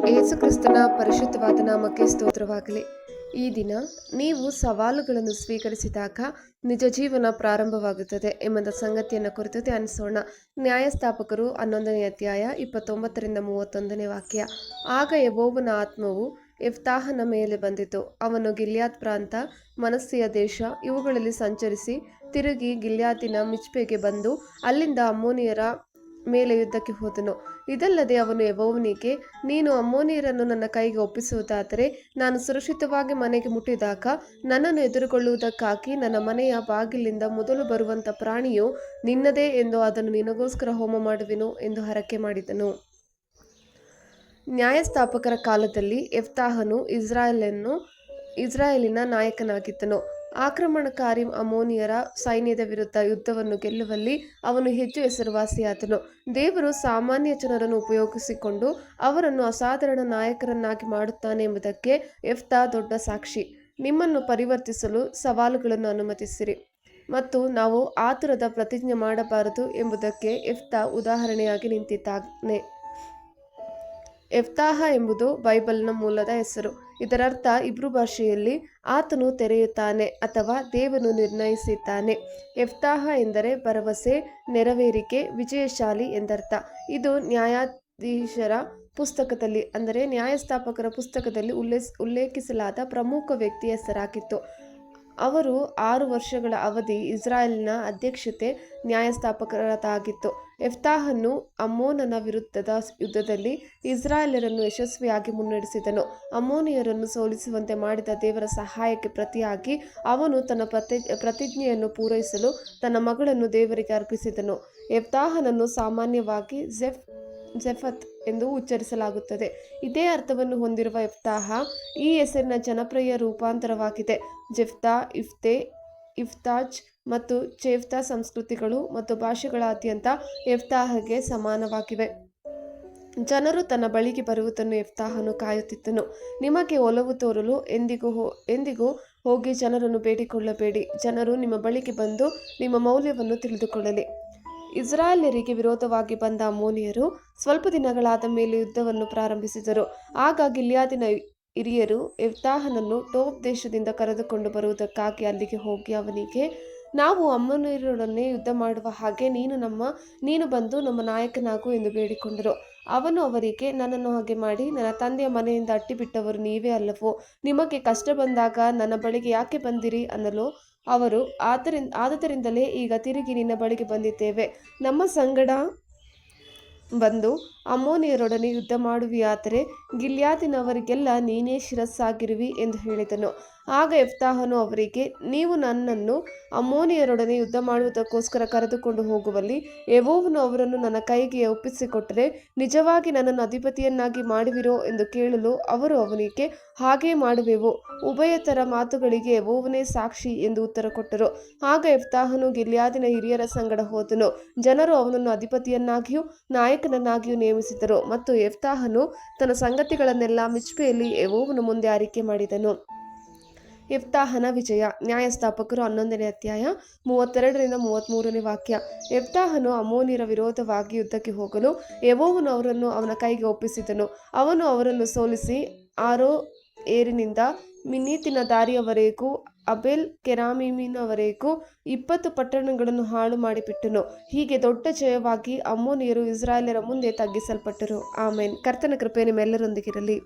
ಯೇಸುಕ್ರಿಸ್ತನ ಪರಿಶುದ್ಧವಾದ ನಾಮಕ್ಕೆ ಸ್ತೋತ್ರವಾಗಲಿ. ಈ ದಿನ ನೀವು ಸವಾಲುಗಳನ್ನು ಸ್ವೀಕರಿಸಿದಾಗ ನಿಜ ಜೀವನ ಪ್ರಾರಂಭವಾಗುತ್ತದೆ ಎಂಬ ಸಂಗತಿಯನ್ನು ಕುರಿತು ಧ್ಯಾನಿಸೋಣ. ನ್ಯಾಯಸ್ಥಾಪಕರು 11ನೇ ಅಧ್ಯಾಯ 29-31 ವಾಕ್ಯ. ಆಗ ಯೆಹೋವನ ಆತ್ಮವು ಯೆಫ್ತಾಹನ ಮೇಲೆ ಬಂದಿತು. ಅವನು ಗಿಲ್ಯಾದ್ ಪ್ರಾಂತ, ಮನಸ್ಸೆಯ ದೇಶ ಇವುಗಳಲ್ಲಿ ಸಂಚರಿಸಿ ತಿರುಗಿ ಗಿಲ್ಯಾದಿನ ಮಿಚ್ಪೆಗೆ ಬಂದು ಅಲ್ಲಿಂದ ಅಮ್ಮೋನಿಯರ ಮೇಲೆ ಯುದ್ಧಕ್ಕೆ ಹೋದನು. ಇದಲ್ಲದೆ ಅವನು ಯೆಹೋವನಿಗೆ, ನೀನು ಅಮ್ಮೋನಿಯರನ್ನು ನನ್ನ ಕೈಗೆ ಒಪ್ಪಿಸುವುದಾದರೆ ನಾನು ಸುರಕ್ಷಿತವಾಗಿ ಮನೆಗೆ ಮುಟ್ಟಿದಾಗ ನನ್ನನ್ನು ಎದುರುಗೊಳ್ಳುವುದಕ್ಕಾಗಿ ನನ್ನ ಮನೆಯ ಬಾಗಿಲಿಂದ ಮೊದಲು ಬರುವಂಥ ಪ್ರಾಣಿಯು ನಿನ್ನದೇ ಎಂದು ಅದನ್ನು ನಿನಗೋಸ್ಕರ ಹೋಮ ಮಾಡುವೆನು ಎಂದು ಹರಕೆ ಮಾಡಿದನು. ನ್ಯಾಯಸ್ಥಾಪಕರ ಕಾಲದಲ್ಲಿ ಯೆಫ್ತಾಹನು ಇಸ್ರಾಯೇಲಿನ ನಾಯಕನಾಗಿದ್ದನು. ಆಕ್ರಮಣಕಾರಿ ಅಮ್ಮೋನಿಯರ ಸೈನ್ಯದ ವಿರುದ್ಧ ಯುದ್ಧವನ್ನು ಗೆಲ್ಲುವಲ್ಲಿ ಅವನು ಹೆಚ್ಚು ಹೆಸರುವಾಸಿಯಾದನು. ದೇವರು ಸಾಮಾನ್ಯ ಜನರನ್ನು ಉಪಯೋಗಿಸಿಕೊಂಡು ಅವರನ್ನು ಅಸಾಧಾರಣ ನಾಯಕರನ್ನಾಗಿ ಮಾಡುತ್ತಾನೆ ಎಂಬುದಕ್ಕೆ ಯೆಫ್ತಾ ದೊಡ್ಡ ಸಾಕ್ಷಿ. ನಿಮ್ಮನ್ನು ಪರಿವರ್ತಿಸಲು ಸವಾಲುಗಳನ್ನು ಅನುಮತಿಸಿರಿ ಮತ್ತು ನಾವು ಆತುರದ ಪ್ರತಿಜ್ಞೆ ಮಾಡಬಾರದು ಎಂಬುದಕ್ಕೆ ಯೆಫ್ತಾ ಉದಾಹರಣೆಯಾಗಿ ನಿಂತಿದ್ದಾನೆ. ಯೆಫ್ತಾಹ ಎಂಬುದು ಬೈಬಲ್ನ ಮೂಲದ ಹೆಸರು. ಇದರರ್ಥ ಇಬ್ರು ಭಾಷೆಯಲ್ಲಿ ಆತನು ತೆರೆಯುತ್ತಾನೆ ಅಥವಾ ದೇವನು ನಿರ್ಣಯಿಸಿದ್ದಾನೆ. ಯೆಫ್ತಾಹ ಎಂದರೆ ಭರವಸೆ, ನೆರವೇರಿಕೆ, ವಿಜಯಶಾಲಿ ಎಂದರ್ಥ. ಇದು ನ್ಯಾಯಾಧೀಶರ ಪುಸ್ತಕದಲ್ಲಿ ಅಂದರೆ ನ್ಯಾಯಸ್ಥಾಪಕರ ಪುಸ್ತಕದಲ್ಲಿ ಉಲ್ಲೇಖಿಸಲಾದ ಪ್ರಮುಖ ವ್ಯಕ್ತಿಯ ಹೆಸರಾಗಿತ್ತು. ಅವರು 6 ವರ್ಷಗಳ ಅವಧಿ ಇಸ್ರಾಯೇಲಿನ ಅಧ್ಯಕ್ಷತೆ ನ್ಯಾಯಸ್ಥಾಪಕರದಾಗಿತ್ತು. ಯೆಫ್ತಾಹನು ಅಮ್ಮೋನನ ವಿರುದ್ಧದ ಯುದ್ಧದಲ್ಲಿ ಇಸ್ರಾಯೇಲರನ್ನು ಯಶಸ್ವಿಯಾಗಿ ಮುನ್ನಡೆಸಿದನು. ಅಮ್ಮೋನಿಯರನ್ನು ಸೋಲಿಸುವಂತೆ ಮಾಡಿದ ದೇವರ ಸಹಾಯಕ್ಕೆ ಪ್ರತಿಯಾಗಿ ಅವನು ತನ್ನ ಪ್ರತಿಜ್ಞೆಯನ್ನು ಪೂರೈಸಲು ತನ್ನ ಮಗಳನ್ನು ದೇವರಿಗೆ ಅರ್ಪಿಸಿದನು. ಯೆಫ್ತಾಹನನ್ನು ಸಾಮಾನ್ಯವಾಗಿ ಜೆಫತ್ ಎಂದು ಉಚ್ಚರಿಸಲಾಗುತ್ತದೆ. ಇದೇ ಅರ್ಥವನ್ನು ಹೊಂದಿರುವ ಯೆಫ್ತಾಹ ಈ ಹೆಸರಿನ ಜನಪ್ರಿಯ ರೂಪಾಂತರವಾಗಿದೆ. ಜೆಫ್ತಾ, ಇಫ್ತೆ, ಇಫ್ತಾಜ್ ಮತ್ತು ಚೇಫ್ತಾ ಸಂಸ್ಕೃತಿಗಳು ಮತ್ತು ಭಾಷೆಗಳಾದ್ಯಂತ ಯೆಫ್ತಾಹಗೆ ಸಮಾನವಾಗಿವೆ. ಜನರು ತನ್ನ ಬಳಿಗೆ ಬರುವುದನ್ನು ಯೆಫ್ತಾಹನು ಕಾಯುತ್ತಿದ್ದನು. ನಿಮಗೆ ಒಲವು ತೋರಲು ಎಂದಿಗೂ ಹೋಗಿ ಜನರನ್ನು ಬೇಡಿಕೊಳ್ಳಬೇಡಿ. ಜನರು ನಿಮ್ಮ ಬಳಿಗೆ ಬಂದು ನಿಮ್ಮ ಮೌಲ್ಯವನ್ನು ತಿಳಿದುಕೊಳ್ಳಲಿ. ಇಸ್ರಾಯೇಲರಿಗೆ ವಿರೋಧವಾಗಿ ಬಂದ ಅಮ್ಮೋನಿಯರು ಸ್ವಲ್ಪ ದಿನಗಳಾದ ಮೇಲೆ ಯುದ್ಧವನ್ನು ಪ್ರಾರಂಭಿಸಿದರು. ಆಗ ಗಿಲ್ಯಾದಿನ ಹಿರಿಯರು ಯೆಫ್ತಾಹನನ್ನು ಟೋಬ್ ದೇಶದಿಂದ ಕರೆದುಕೊಂಡು ಬರುವುದಕ್ಕಾಗಿ ಅಲ್ಲಿಗೆ ಹೋಗಿ ಅವನಿಗೆ, ನಾವು ಅಮ್ಮೋನಿಯರೊಡನೆ ಯುದ್ಧ ಮಾಡುವ ಹಾಗೆ ನೀನು ಬಂದು ನಮ್ಮ ನಾಯಕನಾಗು ಎಂದು ಬೇಡಿಕೊಂಡರು. ಅವನು ಅವರಿಗೆ, ನನ್ನನ್ನು ಹಾಗೆ ಮಾಡಿ ನನ್ನ ತಂದೆಯ ಮನೆಯಿಂದ ಅಟ್ಟಿಬಿಟ್ಟವರು ನೀವೇ ಅಲ್ಲವೋ? ನಿಮಗೆ ಕಷ್ಟ ಬಂದಾಗ ನನ್ನ ಬಳಿಗೆ ಯಾಕೆ ಬಂದಿರಿ ಅನ್ನಲು ಅವರು, ಆದದರಿಂದಲೇ ಈಗ ತಿರುಗಿ ನಿನ್ನ ಬಳಿಗೆ ಬಂದಿದ್ದೇವೆ. ನಮ್ಮ ಸಂಗಡ ಬಂದು ಅಮ್ಮೋನಿಯರೊಡನೆ ಯುದ್ಧ ಮಾಡುವಿಯಾದರೆ ಗಿಲ್ಯಾದಿನವರಿಗೆಲ್ಲ ನೀನೇ ಶಿರಸ್ಸಾಗಿರುವಿ ಎಂದು ಹೇಳಿದನು. ಆಗ ಯೆಫ್ತಾಹನು ಅವರಿಗೆ, ನೀವು ನನ್ನನ್ನು ಅಮ್ಮೋನಿಯರೊಡನೆ ಯುದ್ಧ ಮಾಡುವುದಕ್ಕೋಸ್ಕರ ಕರೆದುಕೊಂಡು ಹೋಗುವಲ್ಲಿ ಯೆಹೋವನು ಅವರನ್ನು ನನ್ನ ಕೈಗೆ ಒಪ್ಪಿಸಿಕೊಟ್ಟರೆ ನಿಜವಾಗಿ ನನ್ನನ್ನು ಅಧಿಪತಿಯನ್ನಾಗಿ ಮಾಡುವಿರೋ ಎಂದು ಕೇಳಲು ಅವರು ಅವನಿಗೆ, ಹಾಗೇ ಮಾಡುವೆವು, ಉಭಯತರ ಮಾತುಗಳಿಗೆ ಯೆಹೋವನೇ ಸಾಕ್ಷಿ ಎಂದು ಉತ್ತರ ಕೊಟ್ಟರು. ಆಗ ಯೆಫ್ತಾಹನು ಗಿಲ್ಯಾದಿನ ಹಿರಿಯರ ಸಂಗಡ ಹೋದನು. ಜನರು ಅವನನ್ನು ಅಧಿಪತಿಯನ್ನಾಗಿಯೂ ನಾಯಕನನ್ನಾಗಿಯೂ ನೇಮಿಸಿದರು ಮತ್ತು ಯೆಫ್ತಾಹನು ತನ್ನ ಸಂಗತಿಗಳನ್ನೆಲ್ಲ ಮಿಚ್ಪೆಯಲ್ಲಿ ಯೆಹೋವನ ಮುಂದೆ ಅರಿಕೆ ಮಾಡಿದನು. ಯೆಫ್ತಾಹನ ವಿಜಯ. ನ್ಯಾಯಸ್ಥಾಪಕರು 11ನೇ ಅಧ್ಯಾಯ 32-33 ವಾಕ್ಯ. ಯೆಫ್ತಾಹನು ಅಮ್ಮೋನಿಯರ ವಿರೋಧವಾಗಿ ಯುದ್ಧಕ್ಕೆ ಹೋಗಲು ಯೆಹೋವನು ಅವರನ್ನು ಅವನ ಕೈಗೆ ಒಪ್ಪಿಸಿದನು. ಅವನು ಅವರನ್ನು ಸೋಲಿಸಿ ಆರೋಯೇರಿನಿಂದ ಮಿನ್ನೀತಿನ ದಾರಿಯವರೆಗೂ ಅಬೇಲ್ ಕೆರಾಮೀಮಿನವರೆಗೂ 20 ಪಟ್ಟಣಗಳನ್ನು ಹಾಳು ಮಾಡಿಬಿಟ್ಟನು. ಹೀಗೆ ದೊಡ್ಡ ಜಯವಾಗಿ ಅಮ್ಮೋನಿಯರು ಇಸ್ರಾಯೇಲರ ಮುಂದೆ ತಗ್ಗಿಸಲ್ಪಟ್ಟರು. ಆಮೆನ್. ಕರ್ತನ ಕೃಪೆ ನಿಮ್ಮೆಲ್ಲರೊಂದಿಗಿರಲಿ.